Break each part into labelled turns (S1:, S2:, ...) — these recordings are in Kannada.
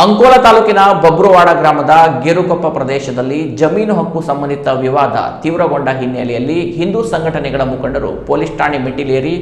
S1: ಅಂಕೋಲಾ ತಾಲೂಕಿನ ಬಬ್ರುವಾಡ ಗ್ರಾಮದ ಗೇರುಕೊಪ್ಪ ಪ್ರದೇಶದಲ್ಲಿ ಜಮೀನು ಹಕ್ಕು ಸಂಬಂಧಿತ ವಿವಾದ ತೀವ್ರಗೊಂಡ ಹಿನ್ನೆಲೆಯಲ್ಲಿ ಹಿಂದೂ ಸಂಘಟನೆಗಳ ಮುಖಂಡರು ಪೊಲೀಸ್ ಠಾಣೆ ಮೆಟ್ಟಿಲೇರಿ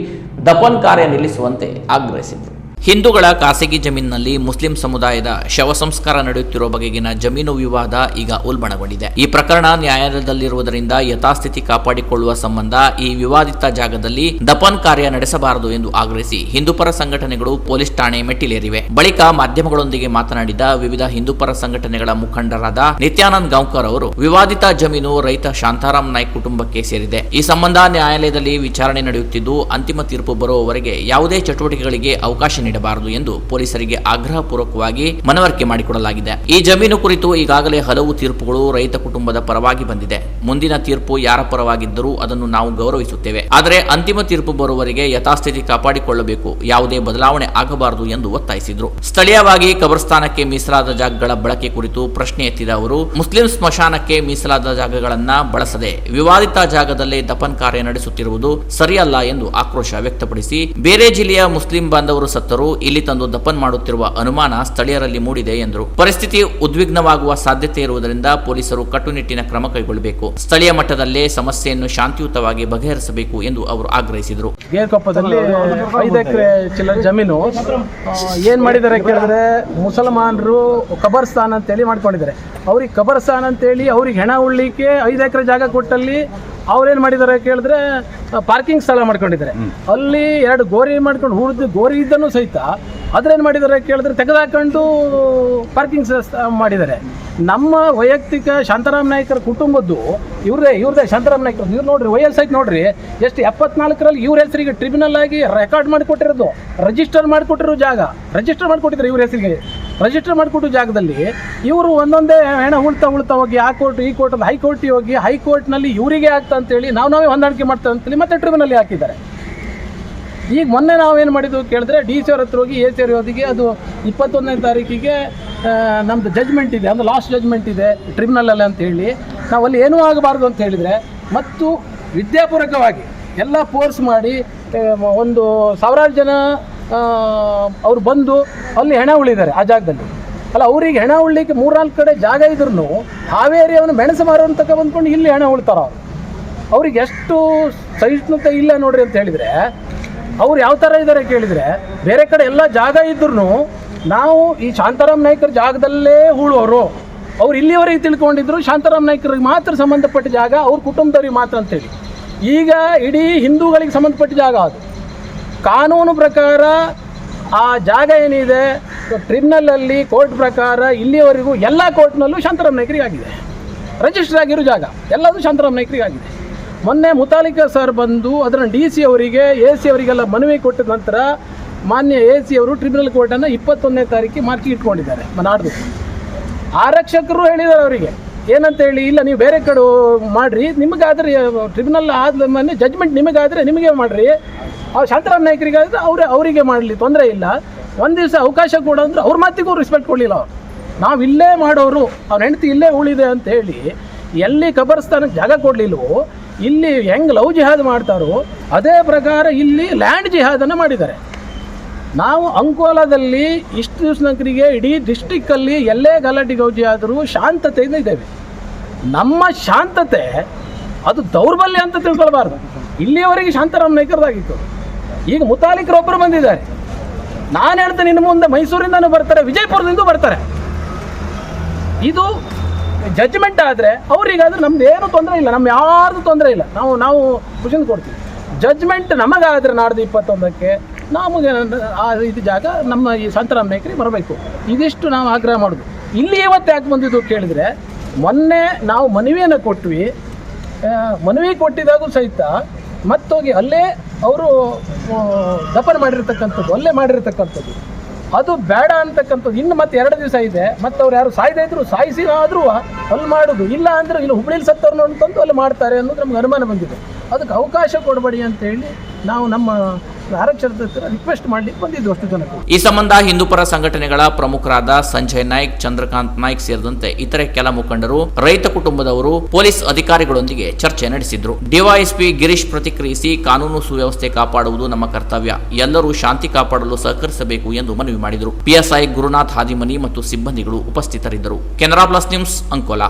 S1: ದಫನ್ ಕಾರ್ಯ ನಿಲ್ಲಿಸುವಂತೆ ಆಗ್ರಹಿಸಿದರು. ಹಿಂದೂಗಳ ಖಾಸಗಿ ಜಮೀನಿನಲ್ಲಿ ಮುಸ್ಲಿಂ ಸಮುದಾಯದ ಶವ ಸಂಸ್ಕಾರ ನಡೆಯುತ್ತಿರುವ ಬಗೆಗಿನ ಜಮೀನು ವಿವಾದ ಈಗ ಉಲ್ಬಣಗೊಂಡಿದೆ. ಈ ಪ್ರಕರಣ ನ್ಯಾಯಾಲಯದಲ್ಲಿರುವುದರಿಂದ ಯಥಾಸ್ಥಿತಿ ಕಾಪಾಡಿಕೊಳ್ಳುವ ಸಂಬಂಧ ಈ ವಿವಾದಿತ ಜಾಗದಲ್ಲಿ ದಫನ್ ಕಾರ್ಯ ನಡೆಸಬಾರದು ಎಂದು ಆಗ್ರಹಿಸಿ ಹಿಂದೂಪರ ಸಂಘಟನೆಗಳು ಪೊಲೀಸ್ ಠಾಣೆ ಮೆಟ್ಟಿಲೇರಿವೆ. ಬಳಿಕ ಮಾಧ್ಯಮಗಳೊಂದಿಗೆ ಮಾತನಾಡಿದ ವಿವಿಧ ಹಿಂದೂಪರ ಸಂಘಟನೆಗಳ ಮುಖಂಡರಾದ ನಿತ್ಯಾನಂದ್ ಗಾಂವ್ಕರ್ ಅವರು, ವಿವಾದಿತ ಜಮೀನು ರೈತ ಶಾಂತಾರಾಮ್ ನಾಯ್ಕ್ ಕುಟುಂಬಕ್ಕೆ ಸೇರಿದೆ. ಈ ಸಂಬಂಧ ನ್ಯಾಯಾಲಯದಲ್ಲಿ ವಿಚಾರಣೆ ನಡೆಯುತ್ತಿದ್ದು ಅಂತಿಮ ತೀರ್ಪು ಬರುವವರೆಗೆ ಯಾವುದೇ ಚಟುವಟಿಕೆಗಳಿಗೆ ಅವಕಾಶ ನೀಡಬಾರದು ಎಂದು ಪೊಲೀಸರಿಗೆ ಆಗ್ರಹಪೂರ್ವಕವಾಗಿ ಮನವರಿಕೆ ಮಾಡಿಕೊಡಲಾಗಿದೆ. ಈ ಜಮೀನು ಕುರಿತು ಈಗಾಗಲೇ ಹಲವು ತೀರ್ಪುಗಳು ರೈತ ಕುಟುಂಬದ ಪರವಾಗಿ ಬಂದಿದೆ. ಮುಂದಿನ ತೀರ್ಪು ಯಾರ ಪರವಾಗಿದ್ದರೂ ಅದನ್ನು ನಾವು ಗೌರವಿಸುತ್ತೇವೆ. ಆದರೆ ಅಂತಿಮ ತೀರ್ಪು ಬರುವವರೆಗೆ ಯಥಾಸ್ಥಿತಿ ಕಾಪಾಡಿಕೊಳ್ಳಬೇಕು, ಯಾವುದೇ ಬದಲಾವಣೆ ಆಗಬಾರದು ಎಂದು ಒತ್ತಾಯಿಸಿದರು. ಸ್ಥಳೀಯವಾಗಿ ಕಬರ್ಸ್ಥಾನಕ್ಕೆ ಮೀಸಲಾದ ಜಾಗಗಳ ಬಳಕೆ ಕುರಿತು ಪ್ರಶ್ನೆ ಎತ್ತಿದ ಅವರು, ಮುಸ್ಲಿಂ ಸ್ಮಶಾನಕ್ಕೆ ಮೀಸಲಾದ ಜಾಗಗಳನ್ನ ಬಳಸದೆ ವಿವಾದಿತ ಜಾಗದಲ್ಲೇ ದಫನ್ ಕಾರ್ಯ ನಡೆಸುತ್ತಿರುವುದು ಸರಿಯಲ್ಲ ಎಂದು ಆಕ್ರೋಶ ವ್ಯಕ್ತಪಡಿಸಿ, ಬೇರೆ ಜಿಲ್ಲೆಯ ಮುಸ್ಲಿಂ ಬಾಂಧವರು ಸತ್ತರು ಇಲ್ಲಿ ತಂದು ದಫನ್ ಮಾಡುತ್ತಿರುವ ಅನುಮಾನ ಸ್ಥಳೀಯರಲ್ಲಿ ಮೂಡಿದೆ ಎಂದರು. ಪರಿಸ್ಥಿತಿ ಉದ್ವಿಗ್ನವಾಗುವ ಸಾಧ್ಯತೆ ಇರುವುದರಿಂದ ಪೊಲೀಸರು ಕಟ್ಟುನಿಟ್ಟಿನ ಕ್ರಮ ಕೈಗೊಳ್ಳಬೇಕು, ಸ್ಥಳೀಯ ಮಟ್ಟದಲ್ಲೇ ಸಮಸ್ಯೆಯನ್ನು ಶಾಂತಿಯುತವಾಗಿ ಬಗೆಹರಿಸಬೇಕು ಎಂದು ಅವರು ಆಗ್ರಹಿಸಿದರು.
S2: ಗೇರುಕೊಪ್ಪದಲ್ಲಿ 5 ಎಕರೆ ಚಿಲ್ಲರ ಜಮೀನು ಏನ್ ಮಾಡಿದ್ದಾರೆ ಕೇಳಿದ್ರೆ, ಮುಸಲ್ಮಾನರು ಕಬರ್ಸ್ಥಾನ್ ಅಂತೇಳಿ ಮಾಡ್ಕೊಂಡಿದ್ದಾರೆ. ಅವ್ರಿಗೆ ಕಬರ್ಸ್ಥಾನ್ ಅಂತೇಳಿ ಅವ್ರಿಗೆ ಹೆಣ ಉಳ್ಳಿಕ್ಕೆ 5 ಎಕರೆ ಜಾಗ ಕೊಟ್ಟಲ್ಲಿ ಅವ್ರೇನು ಮಾಡಿದ್ದಾರೆ ಕೇಳಿದ್ರೆ ಪಾರ್ಕಿಂಗ್ ಸ್ಥಳ ಮಾಡ್ಕೊಂಡಿದ್ದಾರೆ. ಅಲ್ಲಿ 2 ಗೋರಿ ಮಾಡ್ಕೊಂಡು ಹುರಿದು ಗೋರಿ ಇದ್ದನ್ನು ಸಹಿತ ಅದ್ರೇನು ಮಾಡಿದ್ದಾರೆ ಕೇಳಿದ್ರೆ ತೆಗೆದುಹಾಕೊಂಡು ಪಾರ್ಕಿಂಗ್ ಮಾಡಿದ್ದಾರೆ. ನಮ್ಮ ವೈಯಕ್ತಿಕ ಶಾಂತಾರಾಮ್ ನಾಯ್ಕರ ಕುಟುಂಬದ್ದು ಇವ್ರದೇ ಶಾಂತಾರಾಮ್ ನಾಯ್ಕರು. ಇವ್ರು ನೋಡ್ರಿ ವಯಸ್ಸಾಯ್ತು ನೋಡ್ರಿ, ಎಷ್ಟು 74ರಲ್ಲಿ ಇವ್ರ ಹೆಸರಿಗೆ ಟ್ರಿಬ್ಯುನಲ್ ಆಗಿ ರೆಕಾರ್ಡ್ ಮಾಡಿಕೊಟ್ಟಿರೋದು, ರಿಜಿಸ್ಟರ್ ಮಾಡಿಕೊಟ್ಟಿರೋ ಜಾಗ, ರಿಜಿಸ್ಟರ್ ಮಾಡಿಕೊಟ್ಟಿದ್ರು ಇವ್ರ ಹೆಸರಿಗೆ. ರಿಜಿಸ್ಟರ್ ಮಾಡಿಕೊಟ್ಟು ಜಾಗದಲ್ಲಿ ಇವರು ಒಂದೊಂದೇ ಹೆಣ ಉಳ್ತಾ ಹೋಗಿ ಆ ಕೋರ್ಟ್ ಈ ಕೋರ್ಟ್ ಹೈಕೋರ್ಟಿಗೆ ಹೋಗಿ ಹೈಕೋರ್ಟ್ನಲ್ಲಿ ಇವರಿಗೆ ಆಗ್ತಾ ಅಂತೇಳಿ ನಾವೇ ಹೊಂದಾಣಿಕೆ ಮಾಡ್ತಾ ಅಂತೇಳಿ ಮತ್ತೆ ಟ್ರಿಬ್ಯುನಲ್ಲಿ ಹಾಕಿದ್ದಾರೆ. ಈಗ ಮೊನ್ನೆ ನಾವೇನು ಮಾಡಿದ್ವು ಕೇಳಿದ್ರೆ DC ಅವ್ರ ಹತ್ರ ಹೋಗಿ AC ಅವ್ರ ಹೊತ್ತಿಗೆ ಅದು 21ನೇ ತಾರೀಕಿಗೆ ನಮ್ಮದು ಜಜ್ಮೆಂಟ್ ಇದೆ, ಒಂದು ಲಾಸ್ಟ್ ಜಜ್ಮೆಂಟ್ ಇದೆ ಟ್ರಿಬ್ಯುನಲಲ್ಲಿ ಅಂತ ಹೇಳಿ ನಾವಲ್ಲಿ ಏನೂ ಆಗಬಾರ್ದು ಅಂತ ಹೇಳಿದರೆ ಮತ್ತು ವಿದ್ಯಾಪೂರ್ವಕವಾಗಿ ಎಲ್ಲ ಫೋರ್ಸ್ ಮಾಡಿ ಒಂದು 1000 ಜನ ಅವರು ಬಂದು ಅಲ್ಲಿ ಹೆಣ ಉಳಿದ್ದಾರೆ ಆ ಜಾಗದಲ್ಲಿ. ಅಲ್ಲ, ಅವರಿಗೆ ಹೆಣ ಉಳ್ಳಿಕ್ಕೆ 3-4 ಕಡೆ ಜಾಗ ಇದ್ರೂ ಹಾವೇರಿ ಅವನು ಮೆಣಸು ಮಾರೋನ್ ತಕ ಬಂದ್ಕೊಂಡು ಇಲ್ಲಿ ಹೆಣ ಉಳ್ತಾರ. ಅವ್ರಿಗೆ ಎಷ್ಟು ಸಹಿಷ್ಣುತೆ ಇಲ್ಲ ನೋಡ್ರಿ ಅಂತ ಹೇಳಿದರೆ, ಅವ್ರು ಯಾವ ಥರ ಇದ್ದಾರೆ ಕೇಳಿದರೆ, ಬೇರೆ ಕಡೆ ಎಲ್ಲ ಜಾಗ ಇದ್ರೂ ನಾವು ಈ ಶಾಂತಾರಾಮ್ ನಾಯ್ಕರ ಜಾಗದಲ್ಲೇ ಉಳುವವರು. ಅವ್ರು ಇಲ್ಲಿವರೆಗೆ ತಿಳ್ಕೊಂಡಿದ್ರು ಶಾಂತಾರಾಮ್ ನಾಯ್ಕರಿಗೆ ಮಾತ್ರ ಸಂಬಂಧಪಟ್ಟ ಜಾಗ, ಅವ್ರ ಕುಟುಂಬದವ್ರಿಗೆ ಮಾತ್ರ ಅಂತೇಳಿ. ಈಗ ಇಡೀ ಹಿಂದೂಗಳಿಗೆ ಸಂಬಂಧಪಟ್ಟ ಜಾಗ ಅದು. ಕಾನೂನು ಪ್ರಕಾರ ಆ ಜಾಗ ಏನಿದೆ ಟ್ರಿಬ್ಯುನಲಲ್ಲಿ ಕೋರ್ಟ್ ಪ್ರಕಾರ ಇಲ್ಲಿವರೆಗೂ ಎಲ್ಲ ಕೋರ್ಟ್ನಲ್ಲೂ ಶಾಂತಾರಾಮ್ ನಾಯ್ಕರಿಗೆ ಆಗಿದೆ. ರಿಜಿಸ್ಟರ್ ಆಗಿರೋ ಜಾಗ ಎಲ್ಲದೂ ಶಾಂತಾರಾಮ್ ನಾಯ್ಕರಿಗೆ ಆಗಿದೆ. ಮೊನ್ನೆ ಮುತಾಲಿಕ ಸರ್ ಬಂದು ಅದನ್ನು DC ಅವರಿಗೆ AC ಅವರಿಗೆಲ್ಲ ಮನವಿ ಕೊಟ್ಟ ನಂತರ ಮಾನ್ಯ AC ಅವರು ಟ್ರಿಬ್ಯುನಲ್ ಕೋರ್ಟನ್ನು 21ನೇ ತಾರೀಕಿಗೆ ಮಾರ್ಚಿಗೆ ಇಟ್ಕೊಂಡಿದ್ದಾರೆ. ನಾಡ್ದು ಆರಕ್ಷಕರು ಹೇಳಿದ್ದಾರೆ ಅವರಿಗೆ ಏನಂತೇಳಿ, ಇಲ್ಲ ನೀವು ಬೇರೆ ಕಡೆ ಮಾಡಿರಿ, ನಿಮಗಾದರೆ ಟ್ರಿಬ್ಯುನಲ್ ಆದ ಮೊನ್ನೆ ಜಜ್ಮೆಂಟ್ ನಿಮಗಾದರೆ ನಿಮಗೆ ಮಾಡಿರಿ, ಶಾಂತಾರಾಮ್ ನಾಯ್ಕರಿಗಾದರೆ ಅವರಿಗೆ ಮಾಡಲಿ, ತೊಂದರೆ ಇಲ್ಲ, ಒಂದು ದಿವಸ ಅವಕಾಶ ಕೊಡೋಂದ್ರೆ ಅವ್ರ ಮಾತಿಗೂ ರೆಸ್ಪೆಕ್ಟ್ ಕೊಡಲಿಲ್ಲ. ಅವ್ರು ನಾವು ಇಲ್ಲೇ ಮಾಡೋರು, ಅವ್ರ ಹೆಂಡತಿ ಇಲ್ಲೇ ಉಳಿದೆ ಅಂತ ಹೇಳಿ ಎಲ್ಲಿ ಕಬರ್ಸ್ಥಾನಕ್ಕೆ ಜಾಗ ಕೊಡಲಿಲ್ಲವೋ, ಇಲ್ಲಿ ಹೆಂಗೆ ಲವ್ ಜಿಹಾದ್ ಮಾಡ್ತಾರೋ ಅದೇ ಪ್ರಕಾರ ಇಲ್ಲಿ ಲ್ಯಾಂಡ್ ಜಿಹಾದನ್ನು ಮಾಡಿದ್ದಾರೆ. ನಾವು ಅಂಕೋಲಾದಲ್ಲಿ ಇಷ್ಟು ದಿವಸನಕರಿಗೆ ಇಡೀ ಡಿಸ್ಟಿಕ್ಕಲ್ಲಿ ಎಲ್ಲೇ ಗಲಾಟೆ ಗೌಜಿ ಆದರೂ ಶಾಂತತೆಯಿಂದ ಇದ್ದೇವೆ. ನಮ್ಮ ಶಾಂತತೆ ಅದು ದೌರ್ಬಲ್ಯ ಅಂತ ತಿಳ್ಕೊಳ್ಬಾರ್ದು. ಇಲ್ಲಿಯವರೆಗೆ ಶಾಂತಾರಾಮ್ ನಾಯ್ಕರದಾಗಿತ್ತು. ಈಗ ಮುತಾಲಿಕರೊಬ್ಬರು ಬಂದಿದ್ದಾರೆ. ನಾನು ಹೇಳ್ತೇನೆ, ಇನ್ನು ಮುಂದೆ ಮೈಸೂರಿಂದನೂ ಬರ್ತಾರೆ, ವಿಜಯಪುರದಿಂದ ಬರ್ತಾರೆ. ಇದು ಜಡ್ಜ್ಮೆಂಟ್ ಆದರೆ ಅವರಿಗಾದ್ರೆ ನಮ್ದು ಏನೂ ತೊಂದರೆ ಇಲ್ಲ, ನಮ್ಮ ಯಾರ್ದು ತೊಂದರೆ ಇಲ್ಲ, ನಾವು ಖುಷಿಯಿಂದ ಕೊಡ್ತೀವಿ. ಜಡ್ಜ್ಮೆಂಟ್ ನಮಗಾದರೆ ನಾಡ್ದು 21ಕ್ಕೆ ನಮಗೆ ಇದು ಜಾಗ ನಮ್ಮ ಈ ಶಾಂತಾರಾಮ್ ನಾಯ್ಕರಿಗೆ ಬರಬೇಕು. ಇದಿಷ್ಟು ನಾವು ಆಗ್ರಹ ಮಾಡೋದು. ಇಲ್ಲಿ ಇವತ್ತು ಯಾಕೆ ಬಂದಿದ್ದು ಕೇಳಿದರೆ, ಮೊನ್ನೆ ನಾವು ಮನವಿಯನ್ನು ಕೊಟ್ವಿ. ಮನವಿ ಕೊಟ್ಟಿದ್ದಾಗೂ ಸಹಿತ ಮತ್ತೋಗಿ ಅಲ್ಲೇ ಅವರು ದಫನ್ ಮಾಡಿರ್ತಕ್ಕಂಥದ್ದು, ಅಲ್ಲೇ ಮಾಡಿರ್ತಕ್ಕಂಥದ್ದು ಅದು ಬೇಡ ಅಂತಕ್ಕಂಥದ್ದು. ಇನ್ನು ಮತ್ತೆ 2 ದಿವಸ ಇದೆ, ಮತ್ತು ಅವ್ರು ಯಾರು ಸಾಯ್ದೇ ಇದ್ರು ಸಾಯಿಸಿ ಆದರೂ ಅಲ್ಲಿ ಮಾಡೋದು ಇಲ್ಲ ಅಂದರೆ ಇಲ್ಲಿ ಹುಬ್ಳಿಲಿ ಸತ್ತವ್ರನ್ನ ಅಂತಂದು ಅಲ್ಲಿ ಮಾಡ್ತಾರೆ ಅನ್ನೋದು ನಮ್ಗೆ ಅನುಮಾನ ಬಂದಿದೆ. ಅದಕ್ಕೆ ಅವಕಾಶ ಕೊಡಬೇಡಿ ಅಂತೇಳಿ ನಾವು ನಮ್ಮ ಆರಕ್ಷಕರ ಹತ್ರ ರಿಕ್ವೆಸ್ಟ್ ಮಾಡ್ಲಿಕ್ಕೆ ಬಂದಿದ್ದು ಅಷ್ಟು ಜನಕ್ಕೆ.
S1: ಈ ಸಂಬಂಧ ಹಿಂದೂಪರ ಸಂಘಟನೆಗಳ ಪ್ರಮುಖರಾದ ಸಂಜಯ್ ನಾಯ್ಕ್, ಚಂದ್ರಕಾಂತ್ ನಾಯ್ಕ್ ಸೇರಿದಂತೆ ಇತರೆ ಕೆಲ ಮುಖಂಡರು, ರೈತ ಕುಟುಂಬದವರು ಪೊಲೀಸ್ ಅಧಿಕಾರಿಗಳೊಂದಿಗೆ ಚರ್ಚೆ ನಡೆಸಿದ್ರು. ಡಿವೈಎಸ್ಪಿ ಗಿರೀಶ್ ಪ್ರತಿಕ್ರಿಯಿಸಿ, ಕಾನೂನು ಸುವ್ಯವಸ್ಥೆ ಕಾಪಾಡುವುದು ನಮ್ಮ ಕರ್ತವ್ಯ, ಎಲ್ಲರೂ ಶಾಂತಿ ಕಾಪಾಡಲು ಸಹಕರಿಸಬೇಕು ಎಂದು ಮನವಿ ಮಾಡಿದರು. ಪಿಎಸ್ಐ ಗುರುನಾಥ್ ಹಾದಿಮನಿ ಮತ್ತು ಸಿಬ್ಬಂದಿಗಳು ಉಪಸ್ಥಿತರಿದ್ದರು. Canara plus news, Ankola.